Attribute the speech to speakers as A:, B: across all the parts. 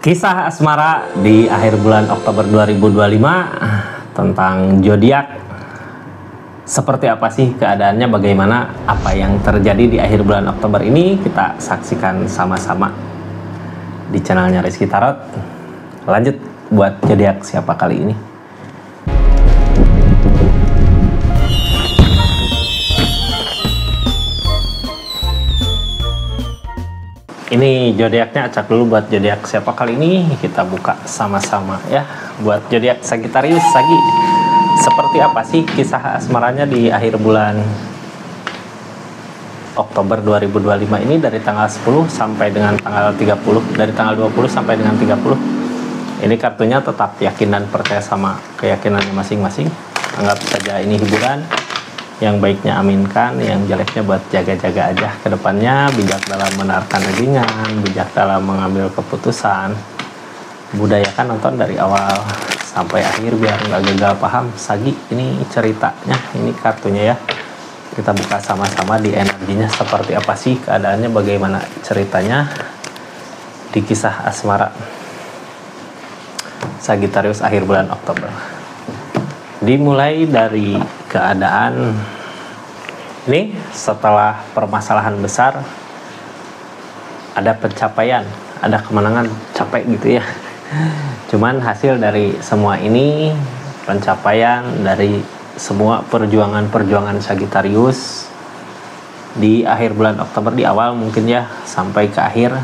A: Kisah asmara di akhir bulan Oktober 2025 tentang zodiak. Seperti apa sih keadaannya, bagaimana apa yang terjadi di akhir bulan Oktober ini, kita saksikan sama-sama di channelnya Rizky Tarot. Lanjut buat zodiak siapa kali ini. Ini zodiaknya, acak dulu buat zodiak siapa kali ini, kita buka sama-sama ya. Buat zodiak Sagittarius, Sagi, seperti apa sih kisah asmaranya di akhir bulan Oktober 2025 ini, dari tanggal 10 sampai dengan tanggal 30, dari tanggal 20 sampai dengan 30. Ini kartunya tetap yakin dan percaya sama keyakinannya masing-masing. Anggap saja ini hiburan. Yang baiknya aminkan, yang jeleknya buat jaga-jaga aja ke depannya. Bijak dalam menawarkan dagingan, bijak dalam mengambil keputusan. Budayakan nonton dari awal sampai akhir biar nggak gagal paham. Sagi, ini ceritanya, ini kartunya ya. Kita buka sama-sama di energinya seperti apa sih keadaannya, bagaimana ceritanya di kisah asmara Sagittarius akhir bulan Oktober. Dimulai dari keadaan ini, setelah permasalahan besar ada pencapaian, ada kemenangan, capek gitu ya. Cuman hasil dari semua ini, pencapaian dari semua perjuangan-perjuangan Sagittarius di akhir bulan Oktober, di awal mungkin ya, sampai ke akhir,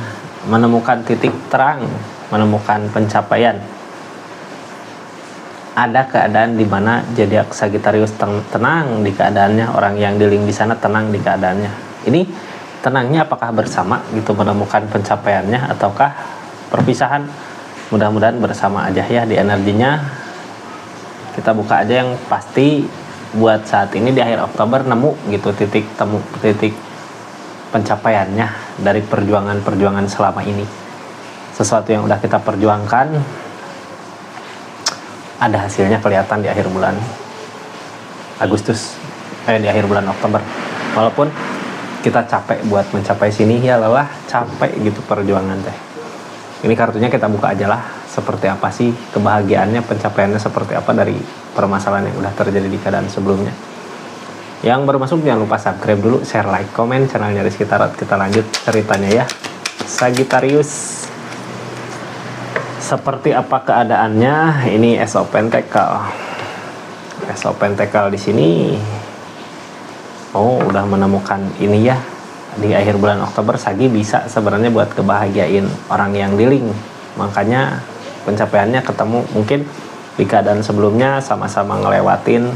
A: menemukan titik terang, menemukan pencapaian. Ada keadaan di mana zodiak Sagittarius tenang di keadaannya, orang yang di link di sana tenang di keadaannya. Ini tenangnya apakah bersama gitu menemukan pencapaiannya, ataukah perpisahan? Mudah-mudahan bersama aja ya di energinya. Kita buka aja yang pasti buat saat ini di akhir Oktober, nemu gitu titik temu, titik pencapaiannya dari perjuangan-perjuangan selama ini. Sesuatu yang udah kita perjuangkan, ada hasilnya kelihatan di akhir bulan Agustus, di akhir bulan Oktober. Walaupun kita capek buat mencapai sini ya, lelah, capek gitu perjuangan teh. Ini kartunya kita buka aja lah, seperti apa sih kebahagiaannya, pencapaiannya seperti apa dari permasalahan yang udah terjadi di keadaan sebelumnya. Yang baru masuk jangan lupa subscribe dulu, share, like, komen channelnya Rizky Tarot. Kita lanjut ceritanya ya. Sagittarius, seperti apa keadaannya? Ini Ace of Pentacle. Ace of Pentacle di sini. Oh, udah menemukan ini ya. Di akhir bulan Oktober, Sagi bisa sebenarnya buat kebahagiain orang yang di link. Makanya pencapaiannya ketemu. Mungkin di keadaan sebelumnya sama-sama ngelewatin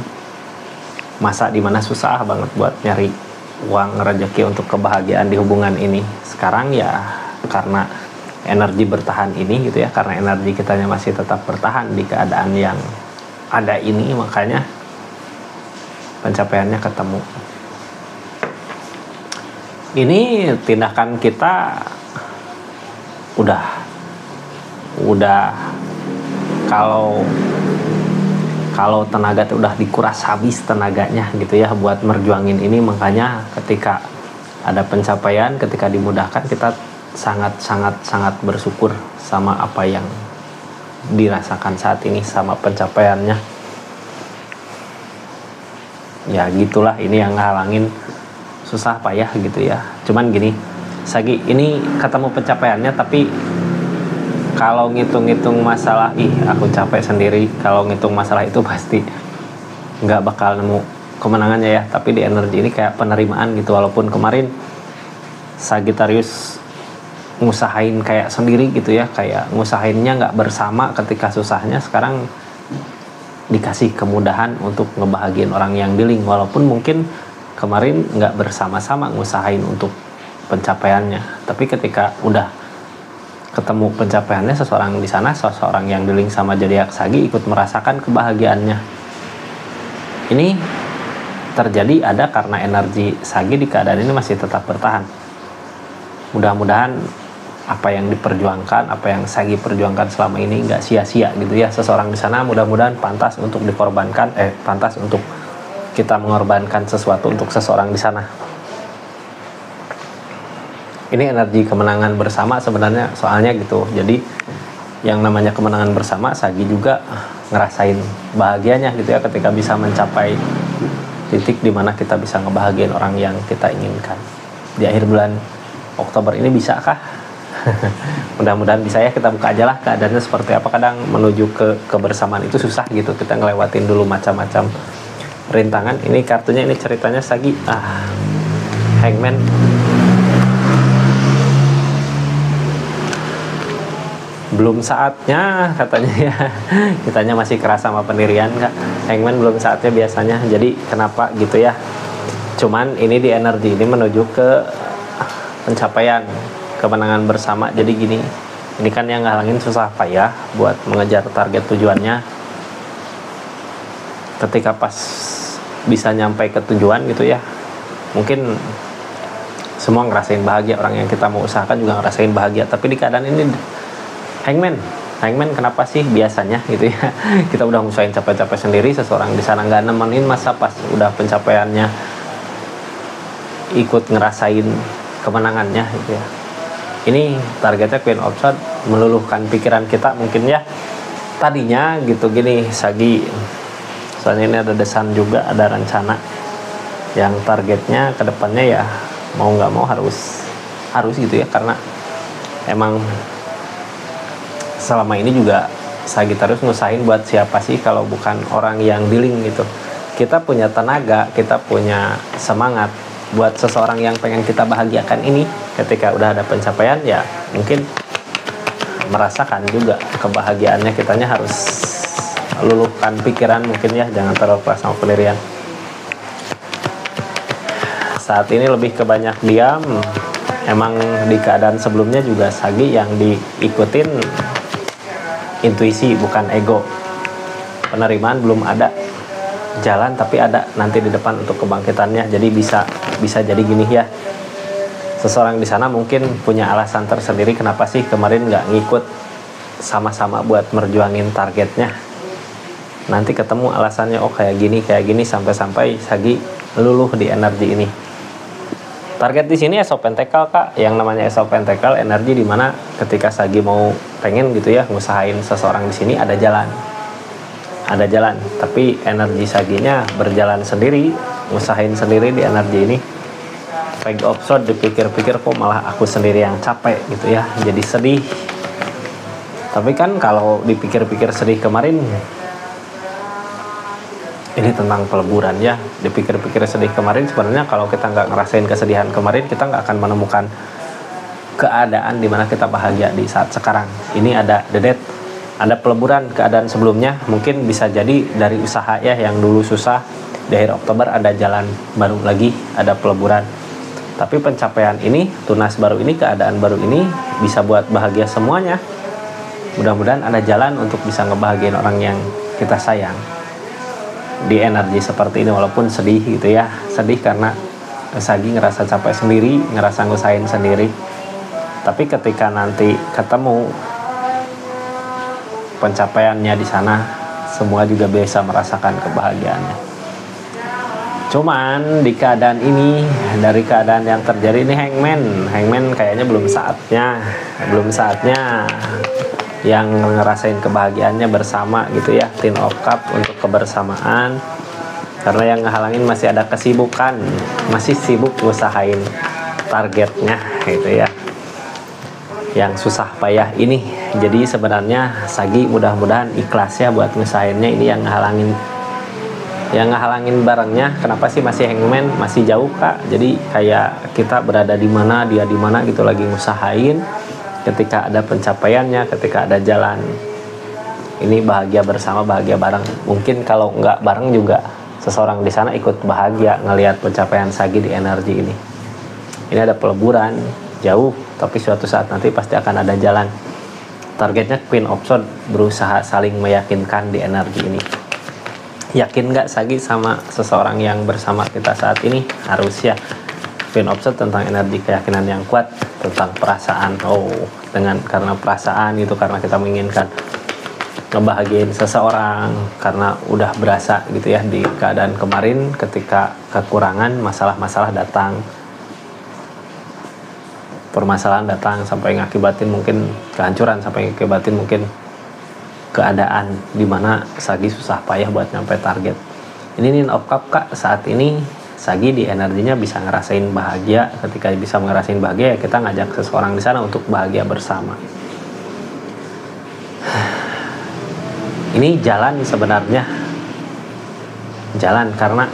A: masa dimana susah banget buat nyari uang, rezeki untuk kebahagiaan di hubungan ini. Sekarang ya karena energi bertahan ini gitu ya, karena energi kitanya masih tetap bertahan di keadaan yang ada ini, makanya pencapaiannya ketemu. Ini tindakan kita udah kalau tenaga udah dikuras habis tenaganya gitu ya buat merjuangin ini. Makanya ketika ada pencapaian, ketika dimudahkan, kita sangat bersyukur sama apa yang dirasakan saat ini, sama pencapaiannya. Ya gitulah, ini yang ngehalangin susah payah gitu ya. Cuman gini, Sagi, ini ketemu pencapaiannya, tapi kalau ngitung-ngitung masalah, aku capek sendiri, kalau ngitung masalah itu pasti nggak bakal nemu kemenangannya ya. Tapi di energi ini kayak penerimaan gitu. Walaupun kemarin Sagittarius ngusahain kayak sendiri gitu ya, kayak ngusahainnya nggak bersama ketika susahnya, sekarang dikasih kemudahan untuk ngebahagiain orang yang di link. Walaupun mungkin kemarin nggak bersama-sama ngusahain untuk pencapaiannya, tapi ketika udah ketemu pencapaiannya, seseorang di sana, seseorang yang di link sama zodiak Sagi ikut merasakan kebahagiaannya. Ini terjadi ada karena energi Sagi di keadaan ini masih tetap bertahan. Mudah-mudahan apa yang diperjuangkan, apa yang Sagi perjuangkan selama ini nggak sia-sia gitu ya. Seseorang di sana mudah-mudahan pantas untuk dikorbankan, pantas untuk kita mengorbankan sesuatu untuk seseorang di sana. Ini energi kemenangan bersama sebenarnya, soalnya gitu. Jadi yang namanya kemenangan bersama, Sagi juga ngerasain bahagianya gitu ya ketika bisa mencapai titik dimana kita bisa ngebahagiain orang yang kita inginkan. Di akhir bulan Oktober ini bisakah? Mudah-mudahan bisa ya. Kita buka aja lah keadaannya seperti apa. Kadang menuju ke kebersamaan itu susah gitu, kita ngelewatin dulu macam-macam rintangan. Ini kartunya, ini ceritanya Sagi, Hangman. Belum saatnya katanya ya. Kitanya masih keras sama pendirian Kak. Hangman belum saatnya biasanya. Jadi kenapa gitu ya. Cuman ini di energi ini menuju ke pencapaian kemenangan bersama. Jadi gini, ini kan yang ngehalangin susah payah buat mengejar target tujuannya. Ketika pas bisa nyampe ke tujuan gitu ya, mungkin semua ngerasain bahagia, orang yang kita mau usahakan juga ngerasain bahagia. Tapi di keadaan ini Hangman kenapa sih biasanya gitu ya, kita udah ngusahain capek-capek sendiri, seseorang di sana nggak nemenin, masa pas udah pencapaiannya ikut ngerasain kemenangannya gitu ya. Ini targetnya Queen of Swords, meluluhkan pikiran kita mungkin ya tadinya gitu. Gini Sagi, soalnya ini ada desain juga, ada rencana yang targetnya kedepannya ya mau nggak mau harus gitu ya, karena emang selama ini juga Sagittarius ngusahain buat siapa sih kalau bukan orang yang dealing gitu. Kita punya tenaga, kita punya semangat buat seseorang yang pengen kita bahagiakan ini. Ketika udah ada pencapaian ya mungkin merasakan juga kebahagiaannya, kitanya harus luluhkan pikiran mungkin ya, jangan terlalu keras sama pendirian. Saat ini lebih ke banyak diam. Emang di keadaan sebelumnya juga Sagi yang diikutin intuisi bukan ego. Penerimaan belum ada, jalan tapi ada nanti di depan untuk kebangkitannya. Jadi bisa jadi gini ya, seseorang di sana mungkin punya alasan tersendiri kenapa sih kemarin nggak ngikut sama-sama buat merjuangin targetnya. Nanti ketemu alasannya, oh kayak gini sampai Sagi luluh di energi ini. Target di sini Ace of Pentacle Kak. Yang namanya Ace of Pentacle energi dimana ketika Sagi mau pengen gitu ya ngusahain seseorang di sini, ada jalan, tapi energi Saginya berjalan sendiri, ngusahain sendiri di energi ini. Page of Swords, dipikir-pikir kok malah aku sendiri yang capek gitu ya, jadi sedih. Tapi kan kalau dipikir-pikir sedih kemarin, ini tentang peleburan ya. Dipikir-pikir sedih kemarin, sebenarnya kalau kita nggak ngerasain kesedihan kemarin, kita nggak akan menemukan keadaan dimana kita bahagia di saat sekarang. Ini ada the death, ada peleburan keadaan sebelumnya. Mungkin bisa jadi dari usaha ya yang dulu susah, di akhir Oktober ada jalan baru lagi, ada peleburan. Tapi pencapaian ini, tunas baru ini, keadaan baru ini bisa buat bahagia semuanya. Mudah-mudahan ada jalan untuk bisa ngebahagiain orang yang kita sayang di energi seperti ini, walaupun sedih gitu ya. Sedih karena Sagi ngerasa capek sendiri, ngerasa ngusahain sendiri. Tapi ketika nanti ketemu pencapaiannya di sana, semua juga bisa merasakan kebahagiaannya. Cuman di keadaan ini, dari keadaan yang terjadi ini, Hangman kayaknya belum saatnya yang ngerasain kebahagiaannya bersama gitu ya. Ten of Cup untuk kebersamaan, karena yang ngehalangin masih ada kesibukan, masih sibuk ngusahain targetnya gitu ya, yang susah payah ini. Jadi sebenarnya Sagi mudah-mudahan ikhlas ya buat ngusahainnya. Ini yang ngehalangin barengnya. Kenapa sih masih Hangman, masih jauh Kak? Jadi kayak kita berada di mana, dia di mana gitu, lagi ngusahain. Ketika ada pencapaiannya, ketika ada jalan, ini bahagia bersama, bahagia bareng. Mungkin kalau nggak bareng juga seseorang di sana ikut bahagia ngelihat pencapaian Sagi di energi ini. Ini ada peleburan jauh, tapi suatu saat nanti pasti akan ada jalan. Targetnya Queen of Swords, berusaha saling meyakinkan di energi ini. Yakin nggak Sagi sama seseorang yang bersama kita saat ini? Harus ya. Queen of Swords tentang energi keyakinan yang kuat, tentang perasaan. Karena perasaan itu, karena kita menginginkan ngebahagiain seseorang, karena udah berasa gitu ya di keadaan kemarin ketika kekurangan, masalah-masalah datang. permasalahan datang sampai ngakibatin mungkin kehancuran, sampai ngakibatin mungkin keadaan dimana Sagi susah payah buat nyampe target. Ini Nine of Cups Kak, saat ini Sagi di energinya bisa ngerasain bahagia. Ketika bisa ngerasain bahagia, ya kita ngajak seseorang di sana untuk bahagia bersama. Ini jalan sebenarnya, jalan karena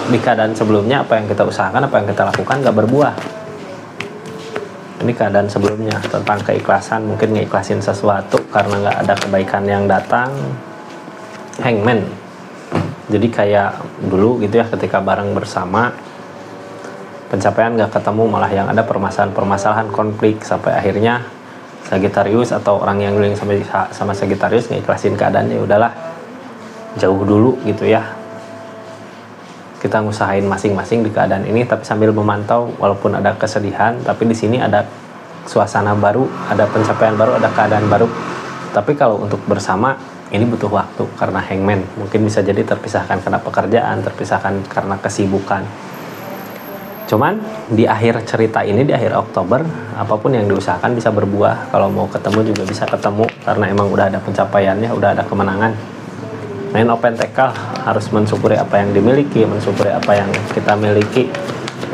A: di keadaan sebelumnya apa yang kita usahakan, apa yang kita lakukan gak berbuah. Ini keadaan sebelumnya tentang keikhlasan, mungkin ngeikhlasin sesuatu karena gak ada kebaikan yang datang. Hangman, jadi kayak dulu gitu ya, ketika bareng bersama pencapaian gak ketemu, malah yang ada permasalahan konflik, sampai akhirnya Sagittarius atau orang yang dulu sama Sagittarius ngeikhlasin keadaannya, udahlah jauh dulu gitu ya, kita ngusahain masing-masing di keadaan ini, tapi sambil memantau walaupun ada kesedihan, tapi di sini ada suasana baru, ada pencapaian baru, ada keadaan baru. Tapi kalau untuk bersama ini butuh waktu karena Hangman mungkin bisa jadi terpisahkan karena pekerjaan, terpisahkan karena kesibukan. Cuman di akhir cerita ini, di akhir Oktober, apapun yang diusahakan bisa berbuah. Kalau mau ketemu juga bisa ketemu karena emang udah ada pencapaiannya, udah ada kemenangan. Nine of Pentacles, harus mensyukuri apa yang dimiliki, mensyukuri apa yang kita miliki,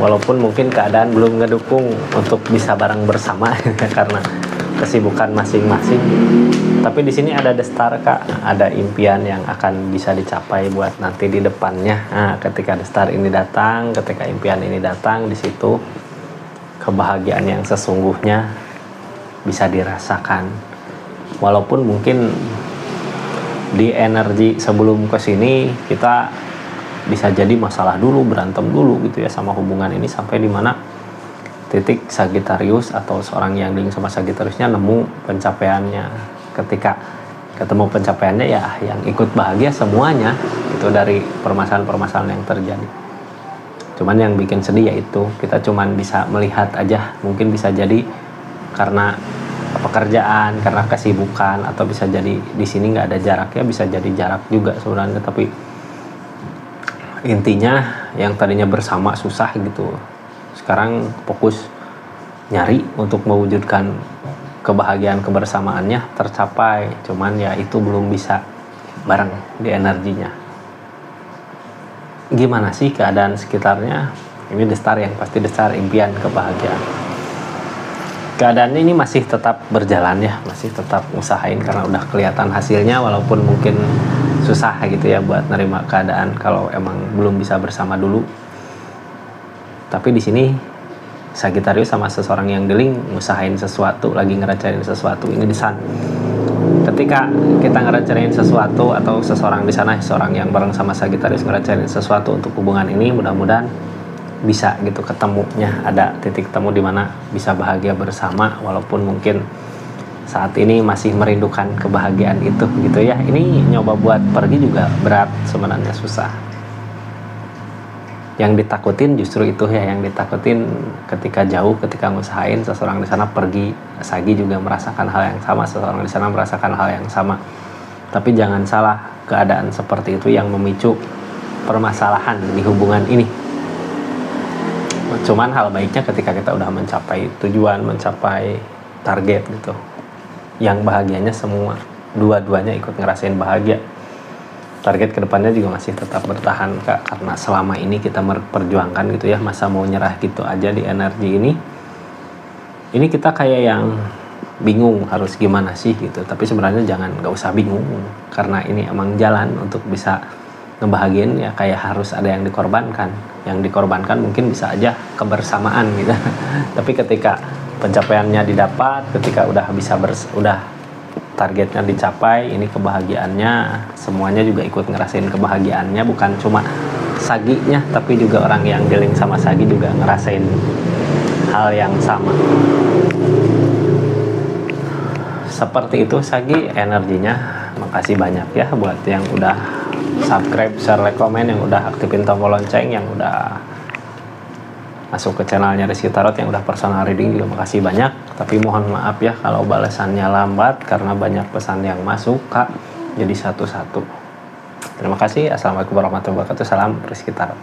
A: walaupun mungkin keadaan belum ngedukung untuk bisa bareng bersama karena kesibukan masing-masing. Tapi di sini ada The Star Kak, ada impian yang akan bisa dicapai buat nanti di depannya. Nah, ketika The Star ini datang, ketika impian ini datang, di situ kebahagiaan yang sesungguhnya bisa dirasakan. Walaupun mungkin di energi sebelum ke sini kita bisa jadi masalah dulu, berantem dulu gitu ya sama hubungan ini, sampai dimana titik Sagittarius atau seorang yang dingin sama Sagittariusnya nemu pencapaiannya. Ketika ketemu pencapaiannya, ya yang ikut bahagia semuanya itu dari permasalahan-permasalahan yang terjadi. Cuman yang bikin sedih yaitu kita cuman bisa melihat aja, mungkin bisa jadi karena pekerjaan, karena kesibukan, atau bisa jadi di sini nggak ada jaraknya, bisa jadi jarak juga sebenarnya. Tapi intinya yang tadinya bersama susah gitu, sekarang fokus nyari untuk mewujudkan kebahagiaan kebersamaannya tercapai. Cuman ya itu belum bisa bareng di energinya. Gimana sih keadaan sekitarnya? Ini The Star, yang pasti The Star impian kebahagiaan. Keadaannya ini masih tetap berjalan ya, masih tetap usahain karena udah kelihatan hasilnya, walaupun mungkin susah gitu ya buat nerima keadaan kalau emang belum bisa bersama dulu. Tapi di sini Sagittarius sama seseorang yang dealing ngusahain sesuatu, lagi ngerancanain sesuatu. Ini di Sun. Ketika kita ngerancanain sesuatu atau seseorang di sana, seseorang yang bareng sama Sagittarius ngerancanain sesuatu untuk hubungan ini, mudah-mudahan bisa gitu ketemunya, ada titik temu di mana bisa bahagia bersama, walaupun mungkin saat ini masih merindukan kebahagiaan itu gitu ya. Ini nyoba buat pergi juga berat sebenarnya, susah. Yang ditakutin justru itu ya, yang ditakutin ketika jauh, ketika ngusahain seseorang di sana pergi. Sagi juga merasakan hal yang sama, seseorang di sana merasakan hal yang sama. Tapi jangan salah, keadaan seperti itu yang memicu permasalahan di hubungan ini. Cuman hal baiknya ketika kita udah mencapai tujuan, mencapai target gitu, yang bahagianya semua, dua-duanya ikut ngerasain bahagia. Target kedepannya juga masih tetap bertahan Kak, karena selama ini kita memperjuangkan gitu ya, masa mau nyerah gitu aja di energi ini. Ini kita kayak yang bingung harus gimana sih gitu, tapi sebenarnya gak usah bingung, karena ini emang jalan untuk bisa ngebahagiain ya. Kayak harus ada yang dikorbankan, yang dikorbankan mungkin bisa aja kebersamaan gitu tapi ketika pencapaiannya didapat, ketika udah bisa udah targetnya dicapai, ini kebahagiaannya semuanya juga ikut ngerasain kebahagiaannya, bukan cuma Saginya tapi juga orang yang dealing sama Sagi juga ngerasain hal yang sama. Seperti itu Sagi energinya. Makasih banyak ya buat yang udah subscribe, share, like, komen, yang udah aktifin tombol lonceng, yang udah masuk ke channelnya Rizky Tarot, yang udah personal reading juga makasih banyak. Tapi mohon maaf ya kalau balasannya lambat karena banyak pesan yang masuk Kak, jadi satu-satu. Terima kasih. Assalamualaikum warahmatullahi wabarakatuh. Salam Rizky Tarot.